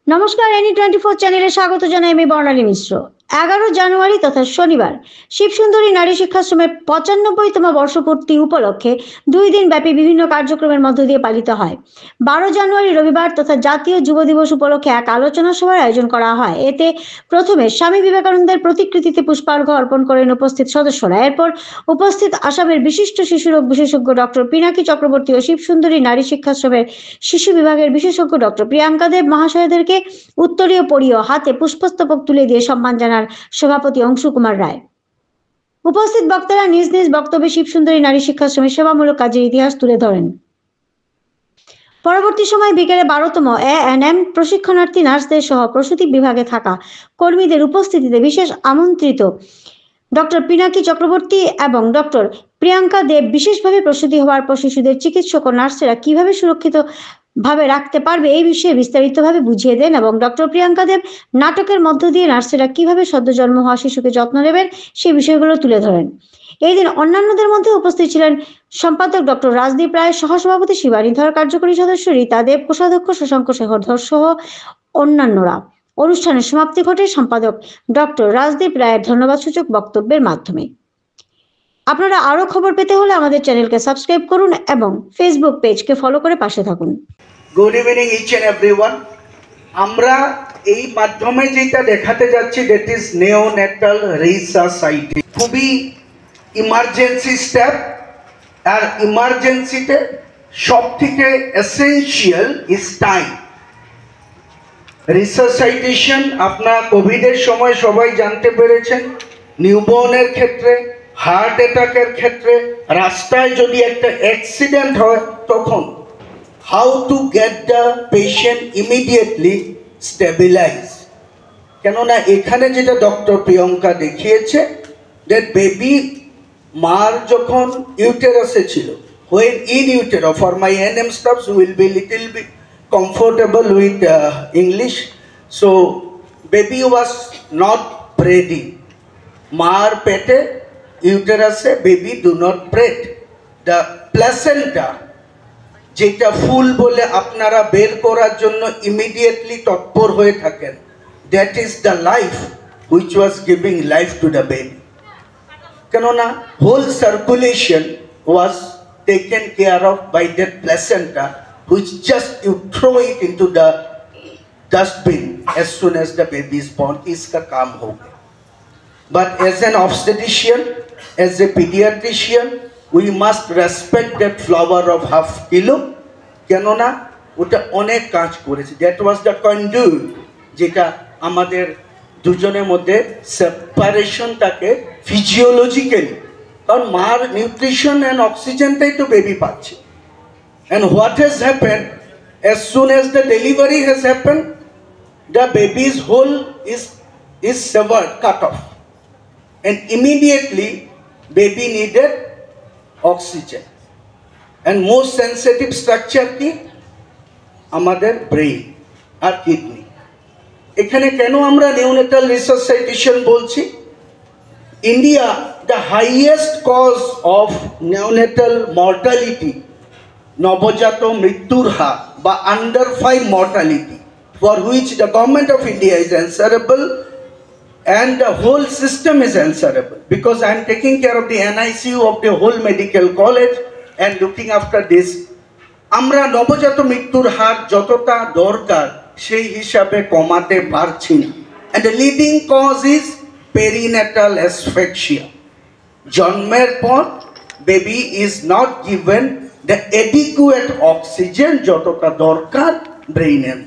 নমস্কার, NE24 চ্যানেলে স্বাগত জানাই আমি বর্ণালী মিশ্র। 11 জানুয়ারি তথা শনিবার শিবসুন্দরী নারী শিক্ষাশ্রমের 95তম বর্ষপূর্তি উপলক্ষে 2 দিন ব্যাপী বিভিন্ন কার্যক্রমের মধ্য দিয়ে পালিত হয়। 12 জানুয়ারি রবিবার তথা জাতীয় যুব দিবস উপলক্ষে এক আলোচনা সভার আয়োজন করা হয়। এতে প্রথমে স্বামী বিবেকানন্দের প্রতিকৃতিতে পুষ্পার্ঘ্য অর্পণ করেন উপস্থিত সদস্যরা। এরপর উপস্থিত আসামের বিশিষ্ট শিশুরোগ বিশেষজ্ঞ ডক্টর পিনাকি চক্রবর্তী ও শিবসুন্দরী নারী শিক্ষাশ্রমের শিশু বিভাগের বিশেষজ্ঞ ডক্টর প্রিয়াঙ্কা দেব মহাশয়দেরকে উত্তরীয় পরিয়ে হাতে পুষ্পস্তবক তুলে দিয়ে সম্মান জানান সভাপতি অংশু কুমার রায়। উপস্থিত বক্তারা নিজ নিজ বক্তব্যে শিবসুন্দরী নারী শিক্ষাশ্রমের সেবামূলক কাজের ইতিহাস তুলে ধরেন। পরবর্তী সময় বিকেলে 12তম ANM প্রশিক্ষণার্থী নার্সদের সহ প্রসূতি বিভাগে থাকা কর্মীদের উপস্থিতিতে বিশেষ আমন্ত্রিত ডক্টর পিনাকি চক্রবর্তী এবং ডক্টর প্রিয়াঙ্কা দেব বিশেষভাবে প্রসূতি হওয়ার পর শিশুদের চিকিৎসক ও নার্সেরা কিভাবে সুরক্ষিত ভাবে রাখতে পারবে এই বিষয়ে বিস্তারিতভাবে বুঝিয়ে দেন এবং ডক্টর প্রিয়াঙ্কা দেব নাটকের মধ্য দিয়ে নার্সেরা কিভাবে সদ্য জন্ম হওয়া শিশুকে যত্ন নেবেন সেই বিষয়গুলো তুলে ধরেন। এই দিন অন্যান্যদের মধ্যে উপস্থিত ছিলেন সম্পাদক ডক্টর রাজদীপ রায়, সহসভাপতি শিবানী ধর, কার্যকরী সদস্য রীতা দেব, কোষাধ্যক্ষ শশাঙ্ক শেখর ধর সহ অন্যান্যরা। অনুষ্ঠানের সমাপ্তি ঘটে সম্পাদক ডক্টর রাজদীপ রায়ের ধন্যবাদসূচক বক্তব্যের মাধ্যমে। আপনারা আরো খবর পেতে হলে আমাদের চ্যানেলকে সাবস্ক্রাইব করুন এবং ফেসবুক পেজকে ফলো করে পাশে থাকুন। Good evening each and everyone. আমরা এই মাধ্যমে যেটা দেখাতে যাচ্ছি দ্যাট ইজ নেওনেটাল রিসাসাইটি। খুবই ইমার্জেন্সি স্টেপ, আর ইমার্জেন্সিতে সব থেকে এসেনশিয়াল ইজ টাইম। রিসাসাইটেশন আপনার কোভিডের সময় সবাই জানতে পেরেছেন, নিউবর্নের ক্ষেত্রে, হার্ট অ্যাটাকের ক্ষেত্রে, রাস্তায় যদি একটা অ্যাক্সিডেন্ট হয় তখন how to get the patient immediately stabilized. কেননা এখানে যেটা ডক্টর প্রিয়ঙ্কা দেখিয়েছে that baby মার যখন ইউটেরাসে ছিল, when in utero, for my NM staffs will be little bit comfortable with English, so baby was not breathing. মার পেটে ইউটেরাসে baby do not breathe. The placenta যেটা ফুল বলে আপনারা বের করার জন্য ইমিডিয়েটলি তৎপর হয়ে থাকেন, that is the life which was giving life to the baby. কেননা whole circulation was taken care of by that placenta which just you throw it into the dustbin as soon as the baby is born. इसका काम हो गया। But as an obstetrician, as a pediatrician, we must respect that flower of half kilo. কেননা ওটা অনেক কাজ করেছে। That was the conduit যেটা আমাদের দুজনের মধ্যে সেপারেশনটাকে ফিজিওলজিক্যালি, কারণ মার নিউট্রিশন অ্যান্ড অক্সিজেনটাই তো বেবি পাচ্ছে। And what has happen, as soon as the delivery has happened, the baby's whole is severed, cut off, and immediately baby needed oxygen. And most sensitive structure কি আমাদের brain আর kidney. এখানে কেন আমরা neonatal resuscitation বলছি? India the highest cause of neonatal mortality, নবজাত মৃত্যুর হার বা under 5 mortality, for which the government of India is answerable and the whole system is answerable, because I am taking care of the NICU of the whole medical college and looking after this. আমরা নবজাত মৃত্যুর হার যতটা দরকার সেই হিসাবে কমাতে পারছি না, and the leading cause is perinatal asphyxia. জন্মের পর baby is not given the adequate oxygen যতটা দরকার ব্রেইনের।